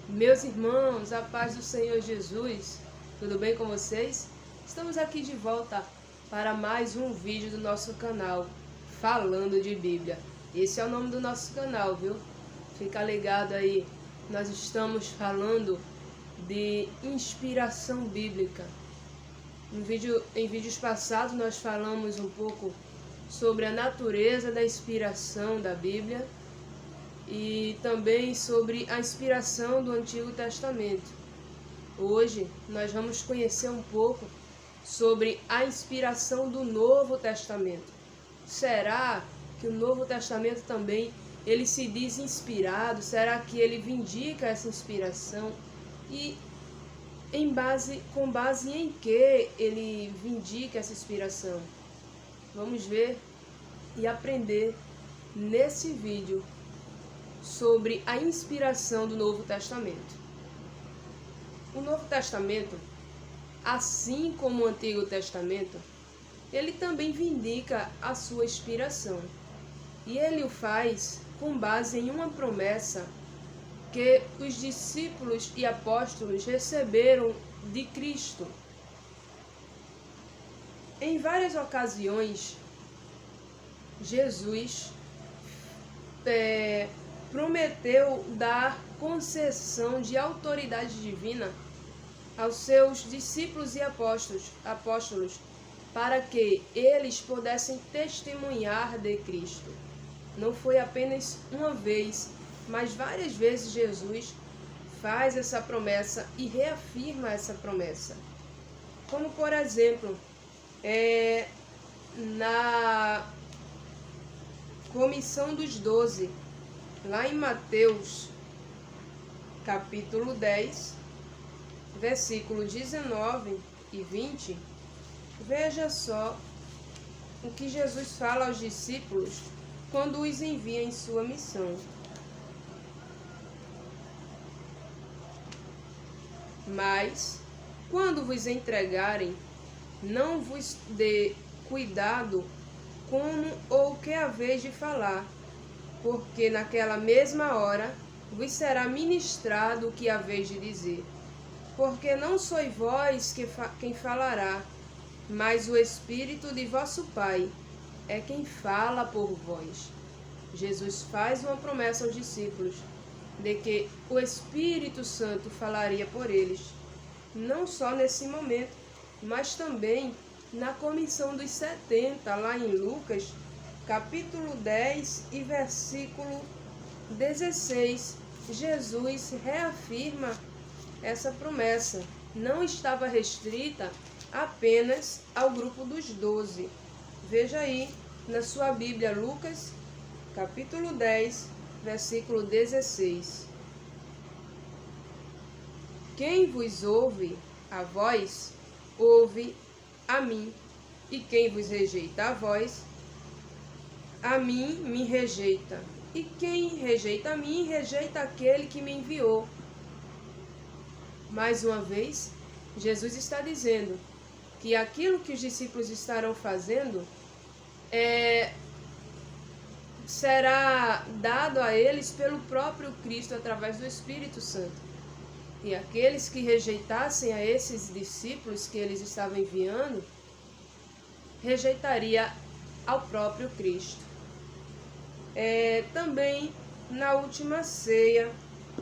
Meus irmãos, a paz do Senhor Jesus, tudo bem com vocês? Estamos aqui de volta para mais um vídeo do nosso canal, Falando de Bíblia. Esse é o nome do nosso canal, viu? Fica ligado aí, nós estamos falando de inspiração bíblica. Em vídeos passados nós falamos um pouco sobre a natureza da inspiração da Bíblia e também sobre a inspiração do Antigo Testamento. Hoje nós vamos conhecer um pouco sobre a inspiração do Novo Testamento. Será que o Novo Testamento também ele se diz inspirado? Será que ele vindica essa inspiração? E com base em que ele vindica essa inspiração? Vamos ver e aprender nesse vídeo sobre a inspiração do Novo Testamento. O Novo Testamento, assim como o Antigo Testamento, ele também vindica a sua inspiração. E ele o faz com base em uma promessa que os discípulos e apóstolos receberam de Cristo. Em várias ocasiões, Jesus prometeu dar concessão de autoridade divina aos seus discípulos e apóstolos para que eles pudessem testemunhar de Cristo. Não foi apenas uma vez, mas várias vezes Jesus faz essa promessa e reafirma essa promessa. Como, por exemplo, na comissão dos 12, lá em Mateus, capítulo 10, versículo 19 e 20, veja só o que Jesus fala aos discípulos quando os envia em sua missão. Mas, quando vos entregarem, não vos dê cuidado como ou que haveis de falar, porque naquela mesma hora vos será ministrado o que haveis de dizer. Porque não sois vós quem falará, mas o Espírito de vosso Pai é quem fala por vós. Jesus faz uma promessa aos discípulos de que o Espírito Santo falaria por eles, não só nesse momento, mas também na comissão dos 70, lá em Lucas, capítulo 10 e versículo 16, Jesus reafirma essa promessa. Não estava restrita apenas ao grupo dos 12. Veja aí na sua Bíblia, Lucas, capítulo 10, versículo 16. Quem vos ouve a vós, ouve a mim, e quem vos rejeita a vós, a mim me rejeita. E quem rejeita a mim, rejeita aquele que me enviou. Mais uma vez, Jesus está dizendo que aquilo que os discípulos estarão fazendo será dado a eles pelo próprio Cristo através do Espírito Santo. E aqueles que rejeitassem a esses discípulos que eles estavam enviando, rejeitaria ao próprio Cristo. Também na última ceia,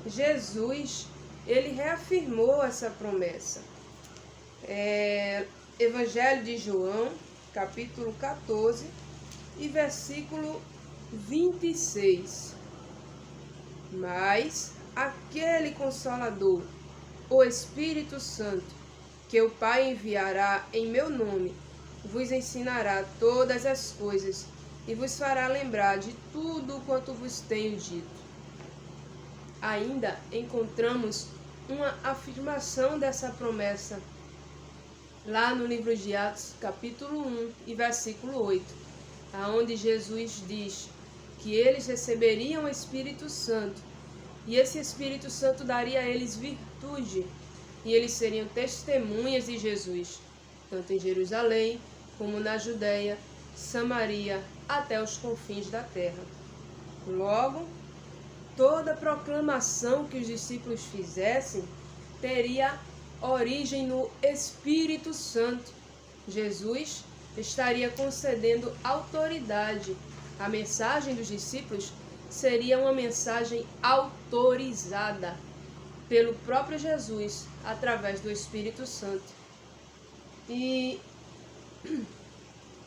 Jesus ele reafirmou essa promessa. Evangelho de João, capítulo 14 e versículo 26. Mas aquele Consolador, o Espírito Santo, que o Pai enviará em meu nome, vos ensinará todas as coisas e vos fará lembrar de tudo quanto vos tenho dito. Ainda encontramos uma afirmação dessa promessa lá no livro de Atos, capítulo 1 e versículo 8, aonde Jesus diz que eles receberiam o Espírito Santo e esse Espírito Santo daria a eles virtude e eles seriam testemunhas de Jesus, tanto em Jerusalém como na Judeia, Samaria, até os confins da terra. Logo, toda proclamação que os discípulos fizessem teria origem no Espírito Santo. Jesus estaria concedendo autoridade. A mensagem dos discípulos seria uma mensagem autorizada pelo próprio Jesus, através do Espírito Santo. E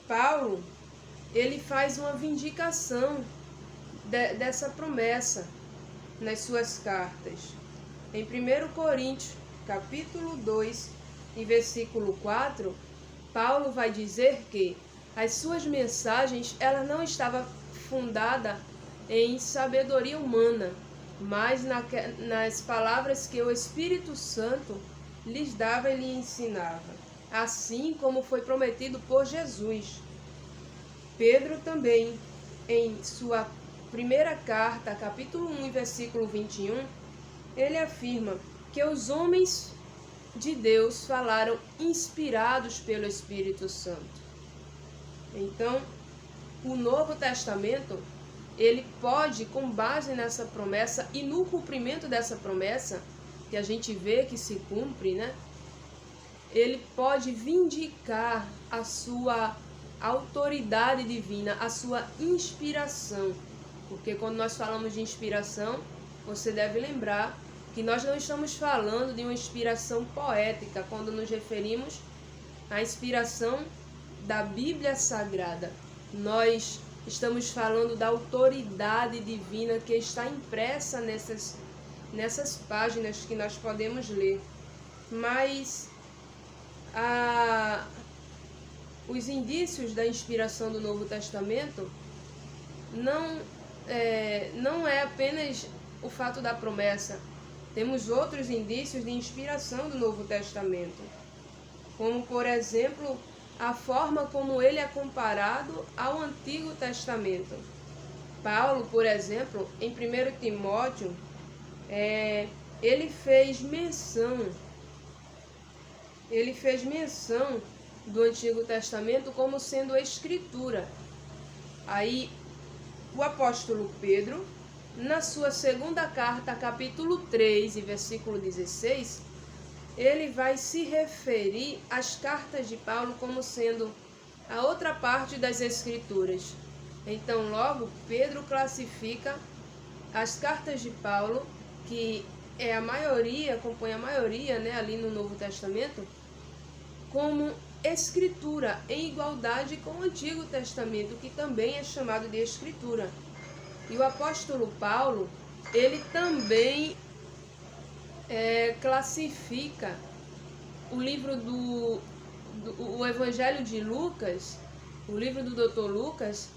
Paulo, ele faz uma vindicação dessa promessa nas suas cartas. Em 1 Coríntios, capítulo 2, e versículo 4, Paulo vai dizer que as suas mensagens ela não estava fundada em sabedoria humana, mas nas palavras que o Espírito Santo lhes dava e lhe ensinava, assim como foi prometido por Jesus. Pedro também, em sua primeira carta, capítulo 1, versículo 21, ele afirma que os homens de Deus falaram inspirados pelo Espírito Santo. Então, o Novo Testamento, ele pode, com base nessa promessa e no cumprimento dessa promessa, que a gente vê que se cumpre, né? Ele pode vindicar a sua autoridade divina, a sua inspiração. Porque quando nós falamos de inspiração, você deve lembrar que nós não estamos falando de uma inspiração poética, quando nos referimos à inspiração da Bíblia Sagrada. Nós estamos falando da autoridade divina que está impressa nessas páginas que nós podemos ler. Mas os indícios da inspiração do Novo Testamento não é apenas o fato da promessa. Temos outros indícios de inspiração do Novo Testamento, como, por exemplo, a forma como ele é comparado ao Antigo Testamento. Paulo, por exemplo, em 1 Timóteo, ele fez menção do Antigo Testamento como sendo a Escritura. Aí, o apóstolo Pedro, na sua segunda carta, capítulo 3, e versículo 16, ele vai se referir às cartas de Paulo como sendo a outra parte das Escrituras. Então, logo, Pedro classifica as cartas de Paulo, que é a maioria, compõe a maioria, né, ali no Novo Testamento, como Escritura, em igualdade com o Antigo Testamento, que também é chamado de Escritura. E o apóstolo Paulo, ele também classifica o livro o Evangelho de Lucas, o livro do Dr. Lucas,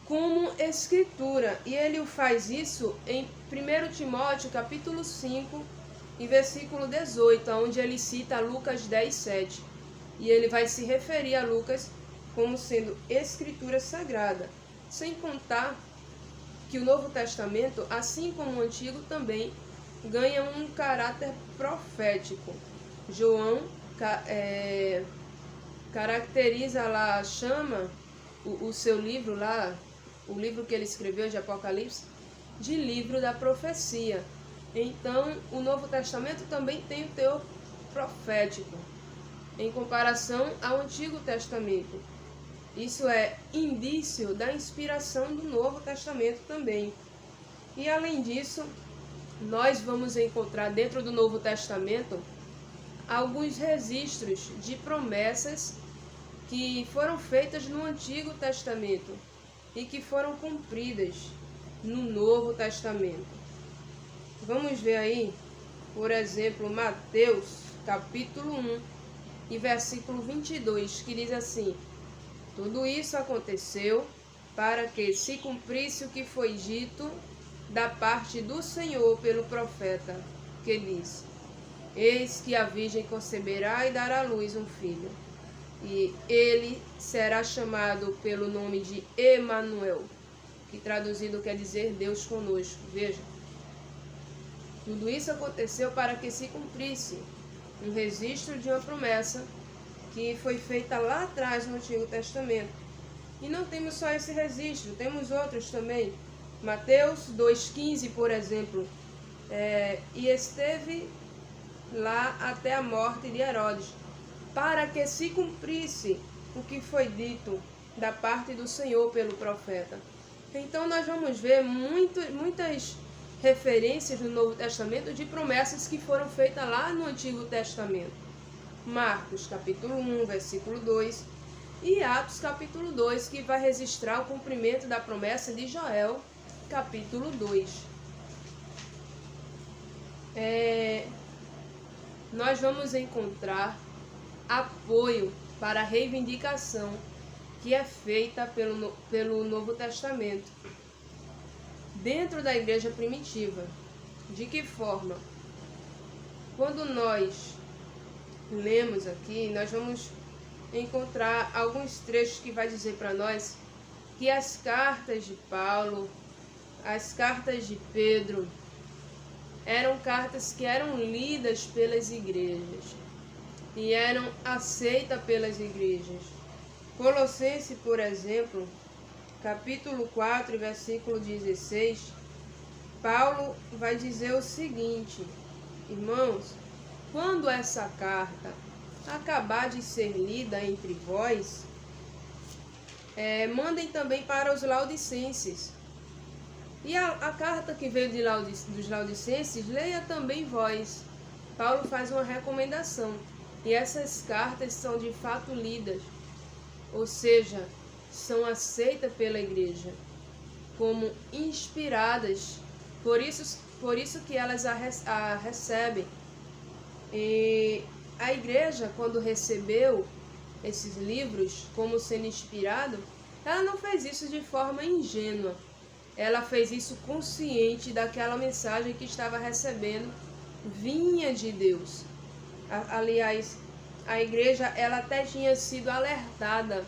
como Escritura. E ele faz isso em 1 Timóteo, capítulo 5, e versículo 18, onde ele cita Lucas 10, 7. E ele vai se referir a Lucas como sendo Escritura Sagrada, sem contar que o Novo Testamento, assim como o Antigo, também ganha um caráter profético. João caracteriza lá, chama o seu livro lá, o livro que ele escreveu de Apocalipse, de livro da profecia. Então, o Novo Testamento também tem o teor profético, em comparação ao Antigo Testamento. Isso é indício da inspiração do Novo Testamento também. E além disso, nós vamos encontrar dentro do Novo Testamento alguns registros de promessas que foram feitas no Antigo Testamento e que foram cumpridas no Novo Testamento. Vamos ver aí, por exemplo, Mateus, capítulo 1, e versículo 22, que diz assim: tudo isso aconteceu para que se cumprisse o que foi dito da parte do Senhor pelo profeta, que diz: eis que a virgem conceberá e dará à luz um filho, e ele será chamado pelo nome de Emanuel, que traduzido quer dizer Deus conosco. Veja, tudo isso aconteceu para que se cumprisse um registro de uma promessa que foi feita lá atrás no Antigo Testamento. E não temos só esse registro, temos outros também. Mateus 2,15, por exemplo, e esteve lá até a morte de Herodes, para que se cumprisse o que foi dito da parte do Senhor pelo profeta. Então nós vamos ver muitas referências no Novo Testamento de promessas que foram feitas lá no Antigo Testamento. Marcos capítulo 1, versículo 2, e Atos capítulo 2, que vai registrar o cumprimento da promessa de Joel, capítulo 2. Nós vamos encontrar apoio para a reivindicação que é feita pelo Novo Testamento dentro da igreja primitiva. De que forma? Quando nós lemos aqui, nós vamos encontrar alguns trechos que vai dizer para nós que as cartas de Paulo, as cartas de Pedro, eram cartas que eram lidas pelas igrejas e eram aceitas pelas igrejas. Colossenses, por exemplo, capítulo 4, versículo 16, Paulo vai dizer o seguinte: irmãos, quando essa carta acabar de ser lida entre vós, mandem também para os laodicenses. E a carta que veio dos laodicenses, leia também vós. Paulo faz uma recomendação. E essas cartas são de fato lidas, ou seja, são aceitas pela igreja como inspiradas. Por isso que elas a recebem. E a igreja, quando recebeu esses livros como sendo inspirado, ela não fez isso de forma ingênua. Ela fez isso consciente daquela mensagem que estava recebendo vinha de Deus. Aliás, a igreja ela até tinha sido alertada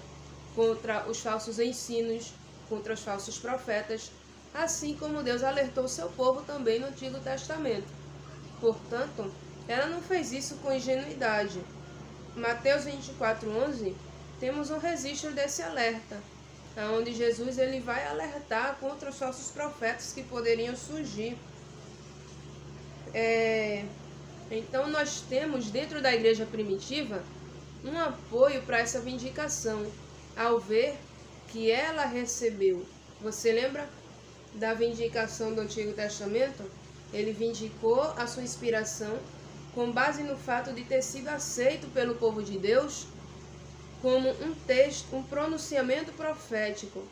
contra os falsos ensinos, contra os falsos profetas, assim como Deus alertou seu povo também no Antigo Testamento. Portanto, ela não fez isso com ingenuidade. Mateus 24:11, temos um registro desse alerta, onde Jesus ele vai alertar contra os falsos profetas que poderiam surgir. Então nós temos dentro da igreja primitiva um apoio para essa vindicação, ao ver que ela recebeu. Você lembra da vindicação do Antigo Testamento? Ele vindicou a sua inspiração com base no fato de ter sido aceito pelo povo de Deus como um texto, um pronunciamento profético.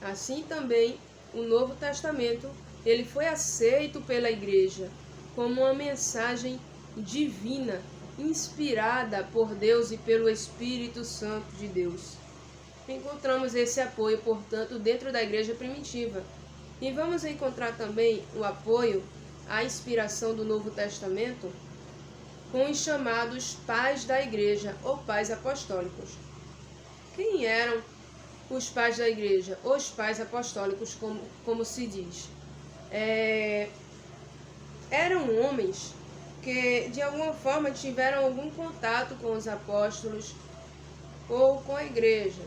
Assim também o Novo Testamento, ele foi aceito pela igreja como uma mensagem divina, inspirada por Deus e pelo Espírito Santo de Deus. Encontramos esse apoio, portanto, dentro da igreja primitiva. E vamos encontrar também o apoio à inspiração do Novo Testamento com os chamados pais da igreja, ou pais apostólicos. Quem eram os pais da igreja? Os pais apostólicos, como se diz. Eram homens que de alguma forma tiveram algum contato com os apóstolos ou com a igreja.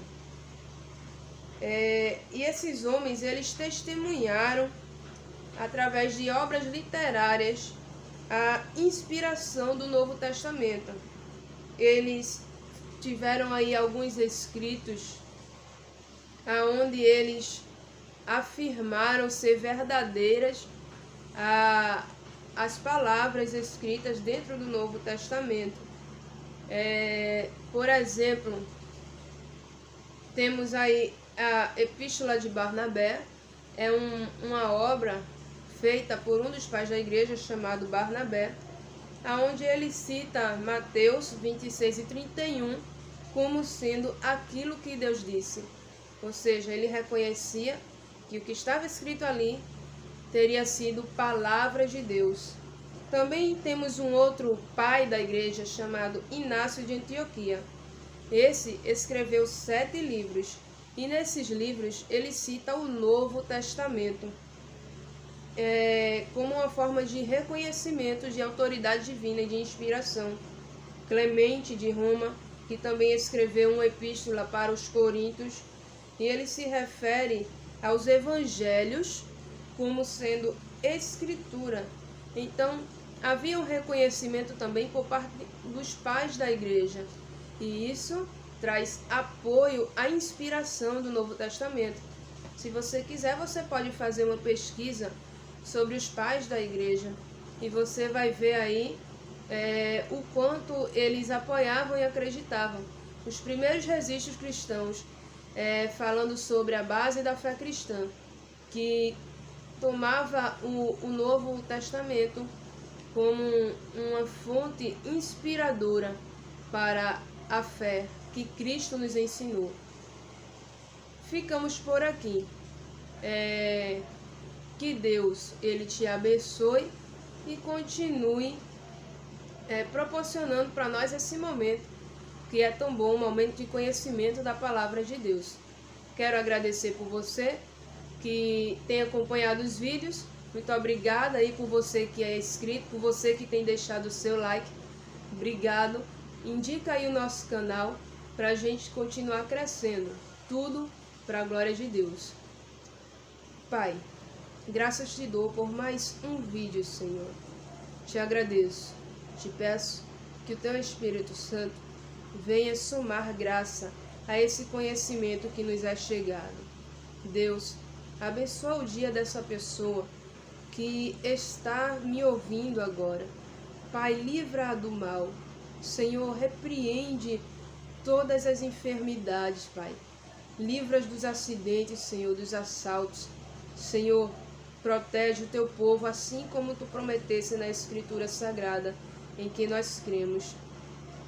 E esses homens, eles testemunharam através de obras literárias a inspiração do Novo Testamento. Eles tiveram aí alguns escritos aonde eles afirmaram ser verdadeiras as palavras escritas dentro do Novo Testamento. Por exemplo, temos aí a Epístola de Barnabé, uma obra feita por um dos pais da igreja chamado Barnabé, aonde ele cita Mateus 26:31 como sendo aquilo que Deus disse. Ou seja, ele reconhecia que o que estava escrito ali teria sido palavra de Deus. Também temos um outro pai da igreja chamado Inácio de Antioquia. Esse escreveu 7 livros e nesses livros ele cita o Novo Testamento como uma forma de reconhecimento de autoridade divina e de inspiração. Clemente de Roma, que também escreveu uma epístola para os Coríntios, e ele se refere aos evangelhos como sendo escritura. Então, havia um reconhecimento também por parte dos pais da igreja, e isso traz apoio à inspiração do Novo Testamento. Se você quiser, você pode fazer uma pesquisa sobre os pais da igreja, e você vai ver aí o quanto eles apoiavam e acreditavam. Os primeiros registros cristãos falando sobre a base da fé cristã, que tomava o Novo Testamento como uma fonte inspiradora para a fé que Cristo nos ensinou. Ficamos por aqui. Que Deus ele te abençoe e continue proporcionando para nós esse momento que é tão bom, um momento de conhecimento da palavra de Deus. Quero agradecer por você que tem acompanhado os vídeos. Muito obrigada aí por você que é inscrito, por você que tem deixado o seu like. Obrigado. Indica aí o nosso canal para a gente continuar crescendo. Tudo para a glória de Deus. Pai, graças te dou por mais um vídeo, Senhor. Te agradeço. Te peço que o Teu Espírito Santo venha somar graça a esse conhecimento que nos é chegado. Deus, abençoa o dia dessa pessoa que está me ouvindo agora. Pai, livra-a do mal. Senhor, repreende todas as enfermidades, Pai. Livra-as dos acidentes, Senhor, dos assaltos. Senhor, protege o Teu povo, assim como Tu prometeste na Escritura Sagrada, em que nós cremos.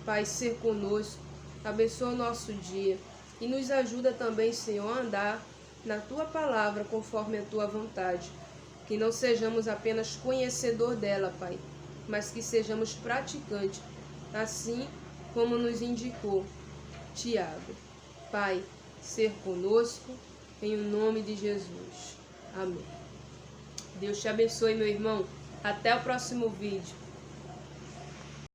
Pai, ser conosco, abençoa o nosso dia e nos ajuda também, Senhor, a andar na Tua palavra conforme a Tua vontade. Que não sejamos apenas conhecedor dela, Pai, mas que sejamos praticantes, assim como nos indicou Tiago. Pai, ser conosco, em nome de Jesus. Amém. Deus te abençoe, meu irmão. Até o próximo vídeo.